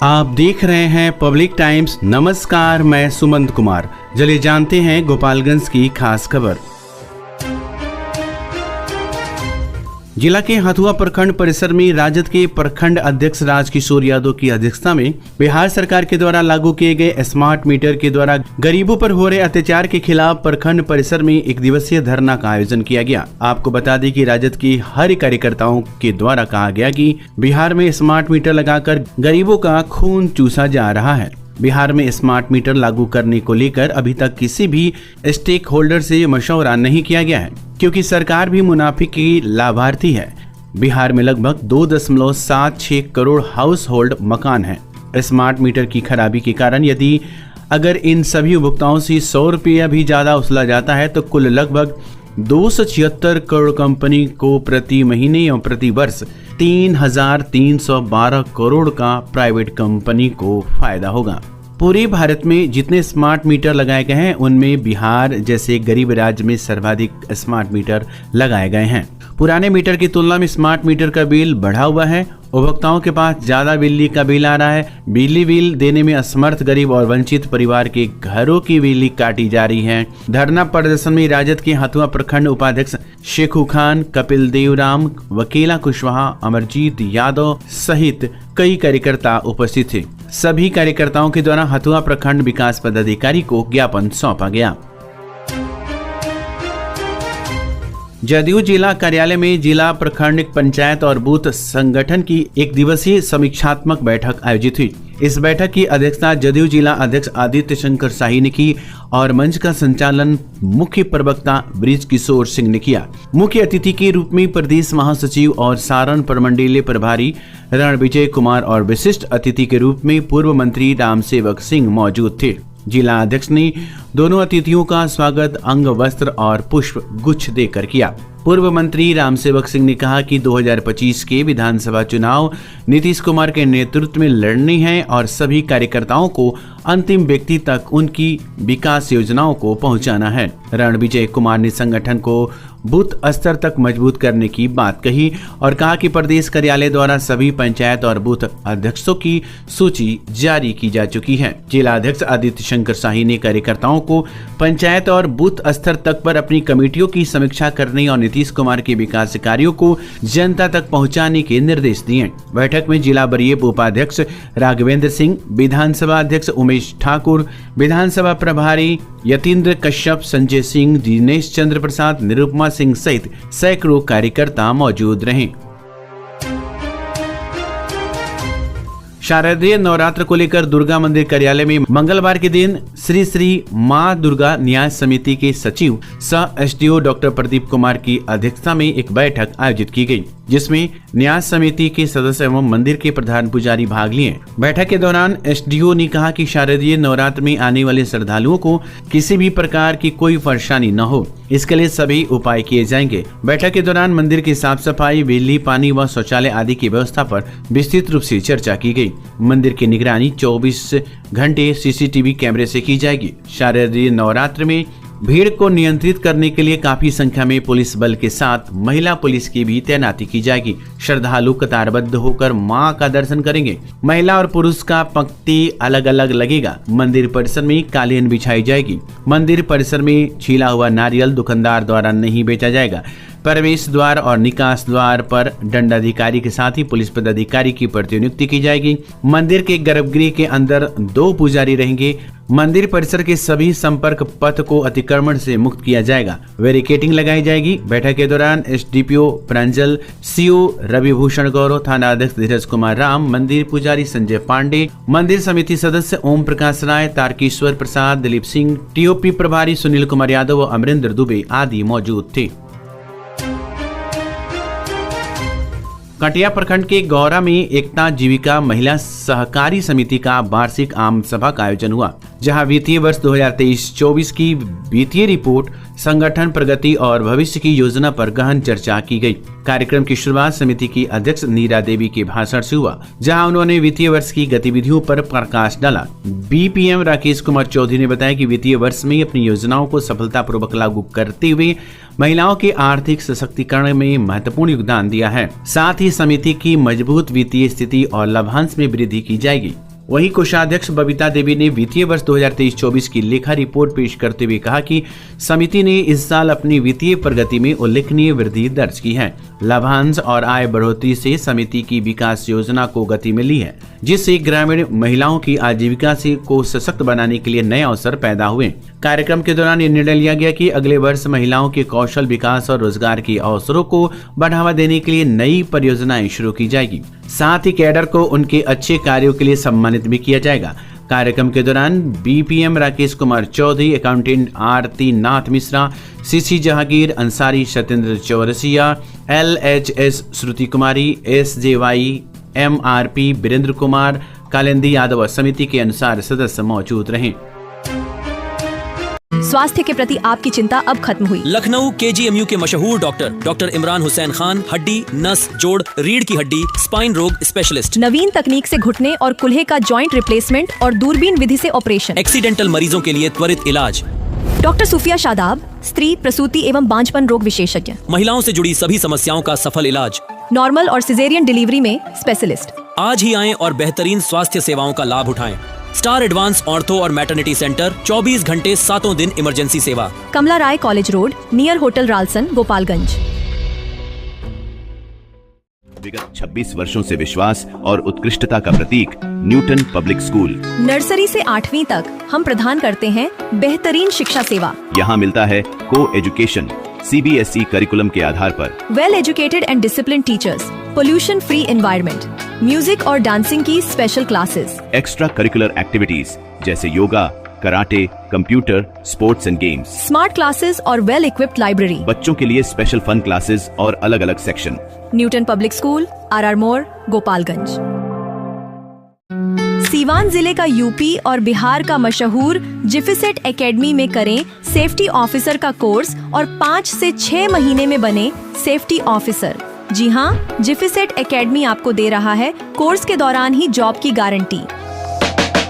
आप देख रहे हैं पब्लिक टाइम्स। नमस्कार, मैं सुमंत कुमार। चलिए जानते हैं गोपालगंज की खास खबर। जिला के हथुआ प्रखंड परिसर में राजद के प्रखंड अध्यक्ष राजकिशोर यादव की अध्यक्षता में बिहार सरकार के द्वारा लागू किए गए स्मार्ट मीटर के द्वारा गरीबों पर हो रहे अत्याचार के खिलाफ प्रखंड परिसर में एक दिवसीय धरना का आयोजन किया गया। आपको बता दें कि राजद की हर कार्यकर्ताओं के द्वारा कहा गया कि बिहार में स्मार्ट मीटर लगाकर गरीबों का खून चूसा जा रहा है। बिहार में स्मार्ट मीटर लागू करने को लेकर अभी तक किसी भी स्टेक होल्डर से मशवरा नहीं किया गया है, क्योंकि सरकार भी मुनाफे की लाभार्थी है। बिहार में लगभग 2.76 करोड़ हाउस होल्ड मकान हैं। स्मार्ट मीटर की खराबी के कारण यदि अगर इन सभी उपभोक्ताओं से 100 रुपया भी ज्यादा वसूला जाता है तो कुल लगभग 276 करोड़ कंपनी को प्रति महीने एवं प्रति वर्ष 3,312 करोड़ का प्राइवेट कंपनी को फायदा होगा। पूरे भारत में जितने स्मार्ट मीटर लगाए गए हैं उनमें बिहार जैसे गरीब राज्य में सर्वाधिक स्मार्ट मीटर लगाए गए हैं। पुराने मीटर की तुलना में स्मार्ट मीटर का बिल बढ़ा हुआ है। उपभोक्ताओं के पास ज्यादा बिजली का बिल आ रहा है। बिजली बिल देने में असमर्थ गरीब और वंचित परिवार के घरों की बिजली काटी जा रही है। धरना प्रदर्शन में राजद के हथुआ प्रखंड उपाध्यक्ष शेखू खान, कपिल देवराम, वकीला कुशवाहा, अमरजीत यादव सहित कई कार्यकर्ता उपस्थित थे। सभी कार्यकर्ताओं के द्वारा हथुआ प्रखंड विकास पदाधिकारी को ज्ञापन सौंपा गया। जदयू जिला कार्यालय में जिला प्रखंड पंचायत और बूथ संगठन की एक दिवसीय समीक्षात्मक बैठक आयोजित हुई। इस बैठक की अध्यक्षता जदयू जिला अध्यक्ष आदित्य शंकर शाही ने की और मंच का संचालन मुख्य प्रवक्ता ब्रिज किशोर सिंह ने किया। मुख्य अतिथि के रूप में प्रदेश महासचिव और सारण प्रमंडलीय प्रभारी रणविजय कुमार और विशिष्ट अतिथि के रूप में पूर्व मंत्री राम सेवक सिंह मौजूद थे। जिला अध्यक्ष ने दोनों अतिथियों का स्वागत अंग वस्त्र और पुष्प गुच्छ देकर किया। पूर्व मंत्री राम सेवक सिंह ने कहा कि 2025 के विधानसभा चुनाव नीतीश कुमार के नेतृत्व में लड़ने हैं और सभी कार्यकर्ताओं को अंतिम व्यक्ति तक उनकी विकास योजनाओं को पहुंचाना है। रणविजय कुमार ने संगठन को बूथ स्तर तक मजबूत करने की बात कही और कहा कि प्रदेश कार्यालय द्वारा सभी पंचायत और बूथ अध्यक्षों की सूची जारी की जा चुकी है। जिला अध्यक्ष आदित्य शंकर शाही ने कार्यकर्ताओं को पंचायत और बूथ स्तर तक पर अपनी कमेटियों की समीक्षा करने और नीतीश कुमार के विकास कार्यों को जनता तक पहुंचाने के निर्देश दिए। बैठक में जिला वरीय उपाध्यक्ष राघवेंद्र सिंह, विधानसभा अध्यक्ष उमेश ठाकुर, विधानसभा प्रभारी यतीन्द्र कश्यप, संजय सिंह, दिनेश चंद्र प्रसाद, निरुपमा सिंह सहित सैकड़ों कार्यकर्ता मौजूद रहे। शारदीय नवरात्र को लेकर दुर्गा मंदिर कार्यालय में मंगलवार के दिन श्री श्री मां दुर्गा न्याय समिति के सचिव सह एसडीओ डॉक्टर प्रदीप कुमार की अध्यक्षता में एक बैठक आयोजित की गई, जिसमें न्याय समिति के सदस्य एवं मंदिर के प्रधान पुजारी भाग लिए। बैठक के दौरान एसडीओ ने कहा कि शारदीय नवरात्र में आने वाले श्रद्धालुओं को किसी भी प्रकार की कोई परेशानी न हो, इसके लिए सभी उपाय किए जाएंगे। बैठक के दौरान मंदिर की साफ सफाई, बिजली, पानी व शौचालय आदि की व्यवस्था पर विस्तृत रूप से चर्चा की गई। मंदिर की निगरानी 24 घंटे सीसीटीवी कैमरे से की जाएगी। शारदीय नवरात्र में भीड़ को नियंत्रित करने के लिए काफी संख्या में पुलिस बल के साथ महिला पुलिस की भी तैनाती की जाएगी। श्रद्धालु कतारबद्ध होकर मां का दर्शन करेंगे। महिला और पुरुष का पंक्ति अलग अलग लगेगा। मंदिर परिसर में कालीन बिछाई जाएगी। मंदिर परिसर में छीला हुआ नारियल दुकानदार द्वारा नहीं बेचा जाएगा। प्रवेश द्वार और निकास द्वार पर दंडाधिकारी के साथ ही पुलिस पदाधिकारी की प्रतिनियुक्ति की जाएगी। मंदिर के गर्भगृह के अंदर 2 पुजारी रहेंगे। मंदिर परिसर के सभी संपर्क पथ को अतिक्रमण से मुक्त किया जाएगा। बैरिकेडिंग लगाई जाएगी। बैठक के दौरान एसडीपीओ प्रांजल, सीओ रविभूषण गौरव, थाना अध्यक्ष धीरज कुमार राम, मंदिर पुजारी संजय पांडे, मंदिर समिति सदस्य ओम प्रकाश राय, तारकेश्वर प्रसाद, दिलीप सिंह, टीओपी प्रभारी सुनील कुमार यादव व अमरेंद्र दुबे आदि मौजूद थे। कटिया प्रखंड के गौरा में एकता जीविका महिला सहकारी समिति का वार्षिक आम सभा का आयोजन हुआ, जहां वित्तीय वर्ष 2023-24 की वित्तीय रिपोर्ट, संगठन प्रगति और भविष्य की योजना पर गहन चर्चा की गई। कार्यक्रम की शुरुआत समिति की अध्यक्ष नीरा देवी के भाषण से हुआ, जहां उन्होंने वित्तीय वर्ष की गतिविधियों पर प्रकाश डाला। बीपीएम राकेश कुमार चौधरी ने बताया कि वित्तीय वर्ष में अपनी योजनाओं को सफलतापूर्वक लागू करते हुए महिलाओं के आर्थिक सशक्तिकरण में महत्वपूर्ण योगदान दिया है। साथ ही समिति की मजबूत वित्तीय स्थिति और लाभांश में वृद्धि की जाएगी। वहीं कोषाध्यक्ष बबीता देवी ने वित्तीय वर्ष 2023-24 की लेखा रिपोर्ट पेश करते हुए कहा कि समिति ने इस साल अपनी वित्तीय प्रगति में उल्लेखनीय वृद्धि दर्ज की है। लाभांश और आय बढ़ोतरी से समिति की विकास योजना को गति मिली है, जिससे ग्रामीण महिलाओं की आजीविका को सशक्त बनाने के लिए नए अवसर पैदा हुए। कार्यक्रम के दौरान ये निर्णय लिया गया कि अगले वर्ष महिलाओं के कौशल विकास और रोजगार के अवसरों को बढ़ावा देने के लिए नई परियोजनाएं शुरू की जाएगी। साथ ही कैडर को उनके अच्छे कार्यों के लिए सम्मानित भी किया जाएगा। कार्यक्रम के दौरान बीपीएम राकेश कुमार चौधरी, अकाउंटेंट आरती नाथ मिश्रा, सीसी जहांगीर अंसारी, सत्येंद्र चौरसिया, LHS श्रुति कुमारी, SJY MRP वीरेंद्र कुमार, कालिंदी यादव समिति के अनुसार सदस्य मौजूद रहे। स्वास्थ्य के प्रति आपकी चिंता अब खत्म हुई। लखनऊ KGMU के मशहूर डॉक्टर इमरान हुसैन खान, हड्डी, नस, जोड़, रीढ़ की हड्डी, स्पाइन रोग स्पेशलिस्ट। नवीन तकनीक से घुटने और कुल्हे का जॉइंट रिप्लेसमेंट और दूरबीन विधि से ऑपरेशन। एक्सीडेंटल मरीजों के लिए त्वरित इलाज। डॉक्टर सूफिया शादाब, स्त्री, प्रसूति एवं बांझपन रोग विशेषज्ञ। महिलाओं से जुड़ी सभी समस्याओं का सफल इलाज। नॉर्मल और सिजेरियन डिलीवरी में स्पेशलिस्ट। आज ही आएं और बेहतरीन स्वास्थ्य सेवाओं का लाभ उठाएं। स्टार एडवांस ऑर्थो और मैटरनिटी सेंटर, 24 घंटे 7 दिन इमरजेंसी सेवा। कमला राय college road, near hotel Ralson, Gopalganj. विगत 26 वर्षों से विश्वास और उत्कृष्टता का प्रतीक न्यूटन पब्लिक स्कूल। नर्सरी से 8वीं तक हम प्रदान करते हैं बेहतरीन शिक्षा सेवा। यहाँ मिलता है को एजुकेशन CBSE करिकुलम के आधार पर। Well educated and discipline teachers, pollution free environment, music और डांसिंग की special classes, extra curricular activities जैसे yoga, karate, computer, sports and games, smart classes और वेल इक्विप्ड लाइब्रेरी। बच्चों के लिए स्पेशल फन क्लासेस और अलग अलग section. Newton public school, RR मोड़, गोपालगंज। सीवान जिले का यूपी और बिहार का मशहूर जिफिसेट एकेडमी में करें सेफ्टी ऑफिसर का कोर्स और 5 से 6 महीने में बने सेफ्टी ऑफिसर। जी हाँ, जिफिसेट एकेडमी आपको दे रहा है कोर्स के दौरान ही जॉब की गारंटी।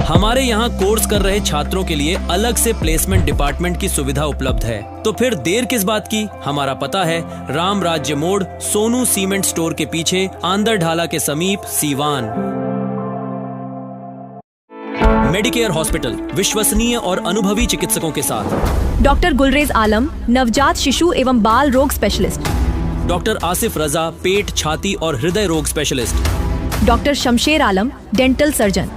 हमारे यहाँ कोर्स कर रहे छात्रों के लिए अलग से प्लेसमेंट डिपार्टमेंट की सुविधा उपलब्ध है। तो फिर देर किस बात की? हमारा पता है राम राज्य मोड़, सोनू सीमेंट स्टोर के पीछे, आंदर ढाला के समीप, सीवान। मेडिकेयर हॉस्पिटल, विश्वसनीय और अनुभवी चिकित्सकों के साथ। डॉक्टर गुलरेज आलम, नवजात शिशु एवं बाल रोग स्पेशलिस्ट। डॉक्टर आसिफ रजा, पेट, छाती और हृदय रोग स्पेशलिस्ट। डॉक्टर शमशेर आलम, डेंटल सर्जन।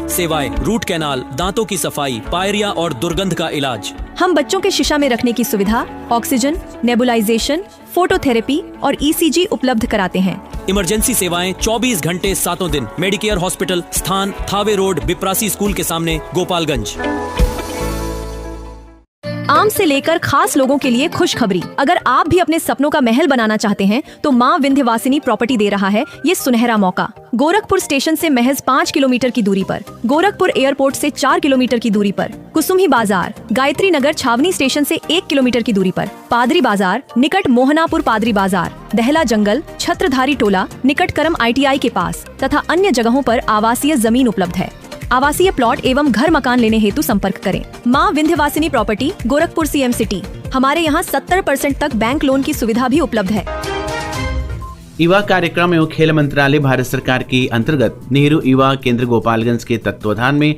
सेवाएं रूट कैनाल, दांतों की सफाई, पायरिया और दुर्गंध का इलाज। हम बच्चों के शीशा में रखने की सुविधा, ऑक्सीजन, नेबुलाइजेशन, फोटोथेरेपी और ECG उपलब्ध कराते हैं। इमरजेंसी सेवाएं 24 घंटे 7 दिन। मेडिकेयर हॉस्पिटल, स्थान थावे रोड, बिप्रासी स्कूल के सामने, गोपालगंज। आम से लेकर खास लोगों के लिए खुशखबरी। अगर आप भी अपने सपनों का महल बनाना चाहते हैं तो माँ विंध्यवासिनी प्रॉपर्टी दे रहा है ये सुनहरा मौका। गोरखपुर स्टेशन से महज 5 किलोमीटर की दूरी पर, गोरखपुर एयरपोर्ट से 4 किलोमीटर की दूरी पर, कुसुमी बाजार, गायत्री नगर छावनी स्टेशन से 1 किलोमीटर की दूरी पर, पादरी बाजार निकट मोहनापुर पादरी बाजार, दहला जंगल, छत्रधारी टोला निकट करम ITI के पास तथा अन्य जगहों पर आवासीय जमीन उपलब्ध है। आवासीय प्लॉट एवं घर मकान लेने हेतु संपर्क करें। माँ Vindhyavasini property, Gorakhpur CM city. हमारे यहाँ 70% तक बैंक लोन की सुविधा भी उपलब्ध है। युवा कार्यक्रम एवं खेल मंत्रालय भारत सरकार के अंतर्गत नेहरू युवा केंद्र गोपालगंज के तत्वाधान में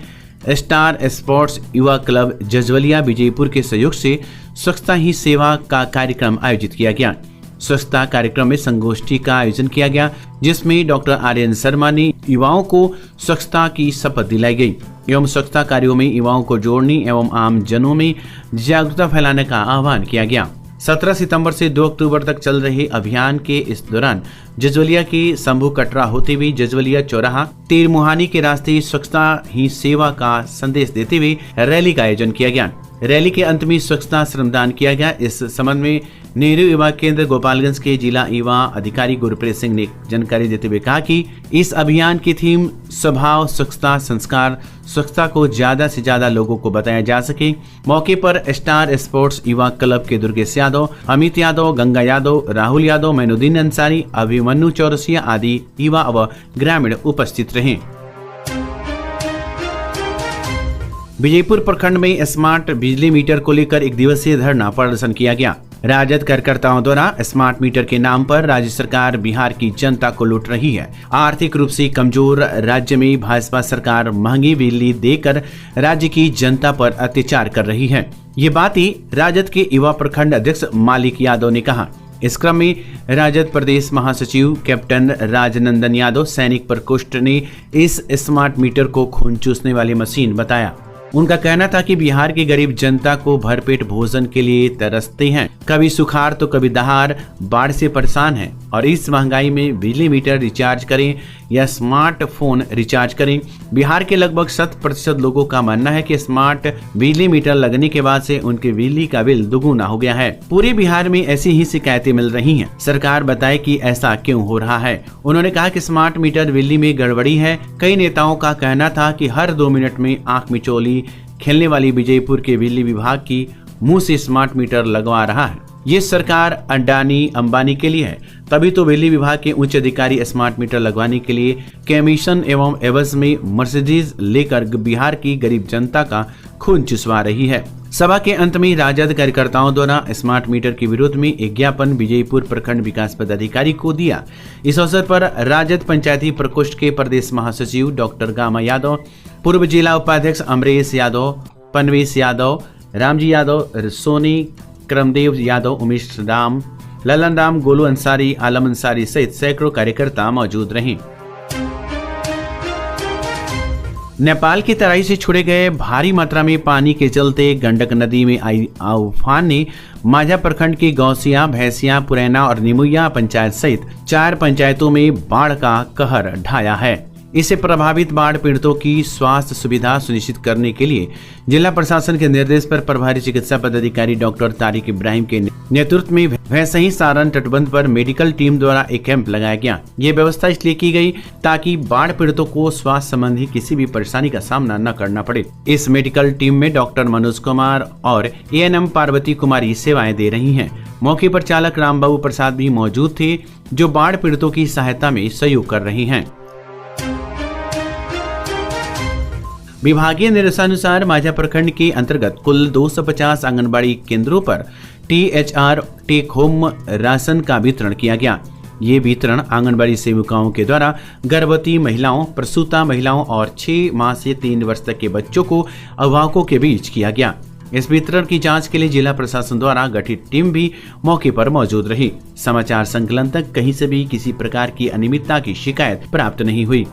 स्टार स्पोर्ट्स युवा क्लब जजवलिया विजयपुर के सहयोग से स्वच्छता ही सेवा का कार्यक्रम आयोजित किया गया। स्वच्छता कार्यक्रम में संगोष्ठी का आयोजन किया गया, जिसमें डॉक्टर आर्यन शर्मा ने युवाओं को स्वच्छता की शपथ दिलाई गई एवं स्वच्छता कार्यों में युवाओं को जोड़ने एवं आम जनों में जागरूकता फैलाने का आह्वान किया गया। 17 सितंबर से 2 अक्टूबर तक चल रहे अभियान के इस दौरान जजवलिया के शंभू कटरा होते हुए जजवलिया चौराहा तीर मुहानी के रास्ते स्वच्छता ही सेवा का संदेश देते हुए रैली का आयोजन किया गया। रैली के अंत में स्वच्छता श्रमदान किया गया। इस संबंध में नेहरू युवा केंद्र गोपालगंज के जिला युवा अधिकारी गुरप्रीत सिंह ने जानकारी देते हुए कहा कि इस अभियान की थीम स्वभाव स्वच्छता संस्कार, स्वच्छता को ज्यादा से ज्यादा लोगों को बताया जा सके। मौके पर स्टार स्पोर्ट्स युवा क्लब के दुर्गेश यादव, अमित यादव, गंगा यादव, राहुल यादव, मैनुद्दीन अंसारी, अभिमन्यु चौरसिया आदि युवा व ग्रामीण उपस्थित रहे। विजयपुर प्रखंड में स्मार्ट बिजली मीटर को लेकर 1 दिवसीय धरना प्रदर्शन किया गया। राजद कार्यकर्ताओं द्वारा स्मार्ट मीटर के नाम पर राज्य सरकार बिहार की जनता को लूट रही है। आर्थिक रूप से कमजोर राज्य में भाजपा सरकार महंगी बिजली देकर राज्य की जनता पर अत्याचार कर रही है। ये बातें राजद के युवा प्रखंड अध्यक्ष मालिक यादव ने कहा। इस क्रम में राजद प्रदेश महासचिव कैप्टन राजनंदन यादव सैनिक प्रकोष्ठ ने इस स्मार्ट मीटर को खून चूसने वाली मशीन बताया। उनका कहना था कि बिहार की गरीब जनता को भरपेट भोजन के लिए तरसते हैं, कभी सुखाड़ तो कभी दहाड़, बाढ़ से परेशान हैं और इस महंगाई में बिजली मीटर रिचार्ज करें या स्मार्टफोन रिचार्ज करें। बिहार के लगभग 100% लोगों का मानना है कि स्मार्ट बिजली मीटर लगने के बाद से उनके बिजली का बिल दुगुना हो गया है। पूरे बिहार में ऐसी ही शिकायतें मिल रही हैं। सरकार बताए कि ऐसा क्यों हो रहा है। उन्होंने कहा कि स्मार्ट मीटर बिजली में गड़बड़ी है। कई नेताओं का कहना था कि हर 2 मिनट में आंख मिचौली खेलने वाली विजयपुर के बिजली विभाग की मुंह से स्मार्ट मीटर लगवा रहा है। ये सरकार अडानी अंबानी के लिए है, तभी तो बिजली विभाग के उच्च अधिकारी स्मार्ट मीटर लगवाने के लिए कमीशन एवं एवज में मर्सिडीज लेकर बिहार की गरीब जनता का खून चुसवा रही है। सभा के अंत में राजद कार्यकर्ताओं द्वारा स्मार्ट मीटर के विरोध में एक ज्ञापन विजयपुर प्रखंड विकास पदाधिकारी को दिया। इस अवसर पर राजद पंचायती प्रकोष्ठ के प्रदेश महासचिव डॉक्टर गामा यादव, पूर्व जिला उपाध्यक्ष अमरेश यादव, पनवेश यादव, रामजी यादव, सोनी, क्रमदेव यादव, उमेश राम, ललन राम, गोलू अंसारी, आलम अंसारी सहित सैकड़ों कार्यकर्ता मौजूद रहे। नेपाल की तराई से छोड़े गए भारी मात्रा में पानी के चलते गंडक नदी में आई उफान ने माझा प्रखंड की गौसिया, भैंसिया, पुरैना और निमुया पंचायत सहित 4 पंचायतों में बाढ़ का कहर ढाया है। इससे प्रभावित बाढ़ पीड़ितों की स्वास्थ्य सुविधा सुनिश्चित करने के लिए जिला प्रशासन के निर्देश पर प्रभारी चिकित्सा पदाधिकारी डॉक्टर तारिक इब्राहिम के नेतृत्व में वैसही सारण तटबंध पर मेडिकल टीम द्वारा एक कैंप लगाया गया। ये व्यवस्था इसलिए की गई ताकि बाढ़ पीड़ितों को स्वास्थ्य संबंधी किसी भी परेशानी का सामना न करना पड़े। इस मेडिकल टीम में डॉक्टर मनोज कुमार और ANM पार्वती कुमारी सेवाएं दे रही हैं। मौके पर चालक रामबाबू प्रसाद भी मौजूद थे, जो बाढ़ पीड़ितों की सहायता में सहयोग कर रही हैं। विभागीय निर्देशानुसार माझा प्रखंड के अंतर्गत कुल 250 आंगनबाड़ी केंद्रों पर THR टेक होम राशन का वितरण किया गया। ये वितरण आंगनबाड़ी सेविकाओं के द्वारा गर्भवती महिलाओं, प्रसूता महिलाओं और 6 माह से 3 वर्ष तक के बच्चों को अभिभावकों के बीच किया गया। इस वितरण की जांच के लिए जिला प्रशासन द्वारा गठित टीम भी मौके पर मौजूद रही। समाचार संकलन तक कहीं से भी किसी प्रकार की अनियमितता की शिकायत प्राप्त नहीं हुई।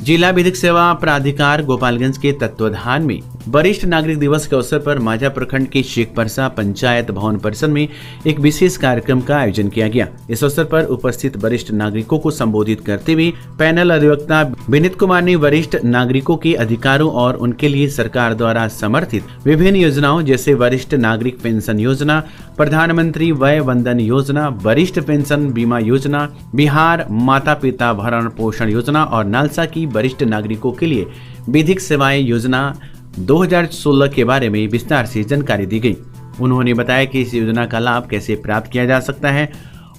जिला विधिक सेवा प्राधिकार गोपालगंज के तत्वाधान में वरिष्ठ नागरिक दिवस के अवसर पर माझा प्रखंड के शेखपरसा पंचायत भवन परिसर में एक विशेष कार्यक्रम का आयोजन किया गया। इस अवसर पर उपस्थित वरिष्ठ नागरिकों को संबोधित करते हुए पैनल अधिवक्ता विनीत कुमार ने वरिष्ठ नागरिकों के अधिकारों और उनके लिए सरकार द्वारा समर्थित विभिन्न योजनाओं जैसे वरिष्ठ नागरिक पेंशन योजना, प्रधानमंत्री वय वंदन योजना, वरिष्ठ पेंशन बीमा योजना, बिहार माता पिता भरण पोषण योजना और नालसा की वरिष्ठ नागरिकों के लिए विधिक सेवाएं योजना 2016 के बारे में विस्तार से जानकारी दी गई। उन्होंने बताया कि इस योजना का लाभ कैसे प्राप्त किया जा सकता है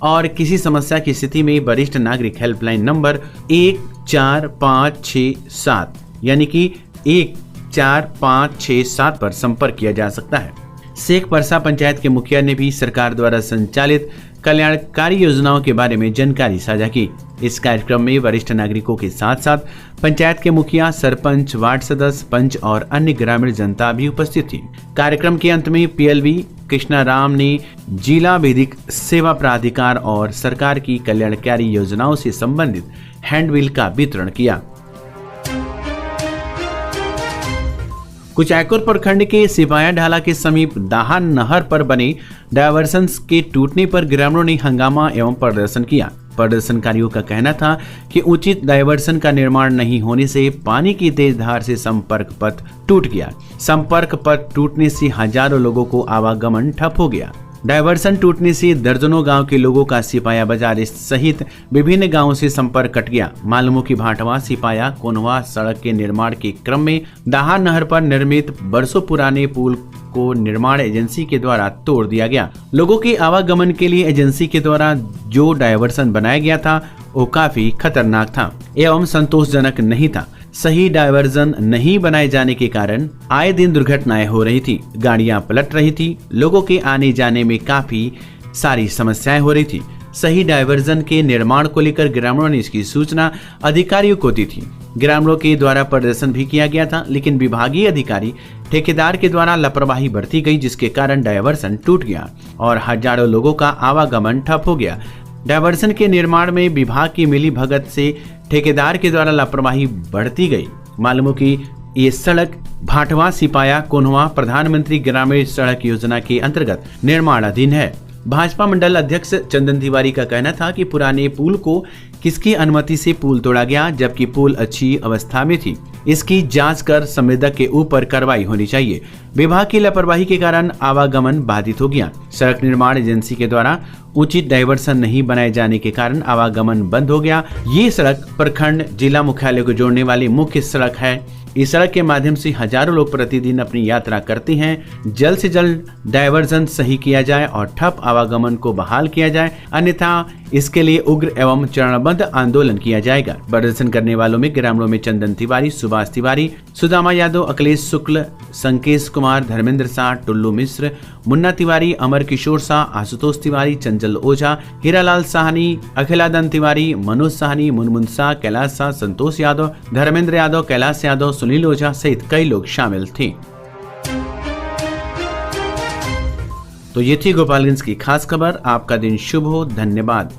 और किसी समस्या की स्थिति में वरिष्ठ नागरिक हेल्पलाइन नंबर 14567 यानी कि 14567 पर संपर्क किया जा सकता है। शेखपरसा पंचायत के मुखिया ने भी सरकार द्वारा संचालित कल्याणकारी योजनाओं के बारे में जानकारी साझा की। इस कार्यक्रम में वरिष्ठ नागरिकों के साथ साथ पंचायत के मुखिया, सरपंच, वार्ड सदस्य, पंच और अन्य ग्रामीण जनता भी उपस्थित थी। कार्यक्रम के अंत में PLV कृष्णा राम ने जिला विधिक सेवा प्राधिकार और सरकार की कल्याणकारी योजनाओं से संबंधित हैंडबिल का वितरण किया। कुचायकोट प्रखंड के सिपाया ढाला के समीप दाहा नहर पर बने डायवर्सन के टूटने पर ग्रामीणों ने हंगामा एवं प्रदर्शन किया। प्रदर्शनकारियों का कहना था कि उचित डायवर्सन का निर्माण नहीं होने से पानी की तेज धार से संपर्क पथ टूट गया। संपर्क पथ टूटने से हजारों लोगों को आवागमन ठप हो गया। डायवर्सन टूटने से दर्जनों गांव के लोगों का सिपाया बाजार सहित विभिन्न गांवों से संपर्क कट गया। मालूम हो कि भाटवा सिपाया कोनवा सड़क के निर्माण के क्रम में दाहा नहर पर निर्मित वर्षों पुराने पुल को निर्माण एजेंसी के द्वारा तोड़ दिया गया। लोगों के आवागमन के लिए एजेंसी के द्वारा जो डायवर्सन बनाया गया था वो काफी खतरनाक था एवं संतोषजनक नहीं था। सही डायवर्जन नहीं बनाए जाने के कारण आए दिन दुर्घटनाएं हो रही थी, गाड़ियां पलट रही थी, लोगों के आने जाने में काफी सारी समस्याएं हो रही थी। सही डायवर्जन के निर्माण को लेकर ग्रामीणों ने इसकी सूचना अधिकारियों को दी थी। ग्रामीणों के द्वारा प्रदर्शन भी किया गया था, लेकिन विभागीय अधिकारी ठेकेदार के द्वारा लापरवाही बरती गई, जिसके कारण डायवर्सन टूट गया और हजारों लोगों का आवागमन ठप हो गया। डायवर्सन के निर्माण में विभाग की मिली भगत से ठेकेदार के द्वारा लापरवाही बढ़ती गई। मालूम हो कि ये सड़क भाटवा सिपाया कोन्हवा प्रधानमंत्री ग्रामीण सड़क योजना के अंतर्गत निर्माणाधीन है। भाजपा मंडल अध्यक्ष चंदन तिवारी का कहना था कि पुराने पुल को किसकी अनुमति से पुल तोड़ा गया, जबकि पुल अच्छी अवस्था में थी। इसकी जांच कर संवेदक के ऊपर कार्रवाई होनी चाहिए। विभाग की लापरवाही के कारण आवागमन बाधित हो गया। सड़क निर्माण एजेंसी के द्वारा उचित डायवर्सन नहीं बनाए जाने के कारण आवागमन बंद हो गया। ये सड़क प्रखंड जिला मुख्यालय को जोड़ने वाली मुख्य सड़क है। इस सड़क के माध्यम से हजारों लोग प्रतिदिन अपनी यात्रा करते हैं। जल्द से जल्द डायवर्जन सही किया जाए और ठप आवागमन को बहाल किया जाए, अन्यथा इसके लिए उग्र एवं चरणबद्ध आंदोलन किया जाएगा। प्रदर्शन करने वालों में ग्रामीणों में चंदन तिवारी, सुभाष तिवारी, सुदामा यादव, अखिलेश शुक्ल, संकेश कुमार, धर्मेंद्र शाह, टुल्लू मिश्र, मुन्ना तिवारी, अमर किशोर शाह, आशुतोष तिवारी, चंचल ओझा, हीरालाल साहनी, अखिलादन तिवारी, मनोज साहनी, मुनमुन शाह, कैलाश शाह, संतोष यादव, धर्मेंद्र यादव, कैलाश यादव, सुनील ओझा सहित कई लोग शामिल थे। तो ये थी गोपालगंज की खास खबर। आपका दिन शुभ हो। धन्यवाद।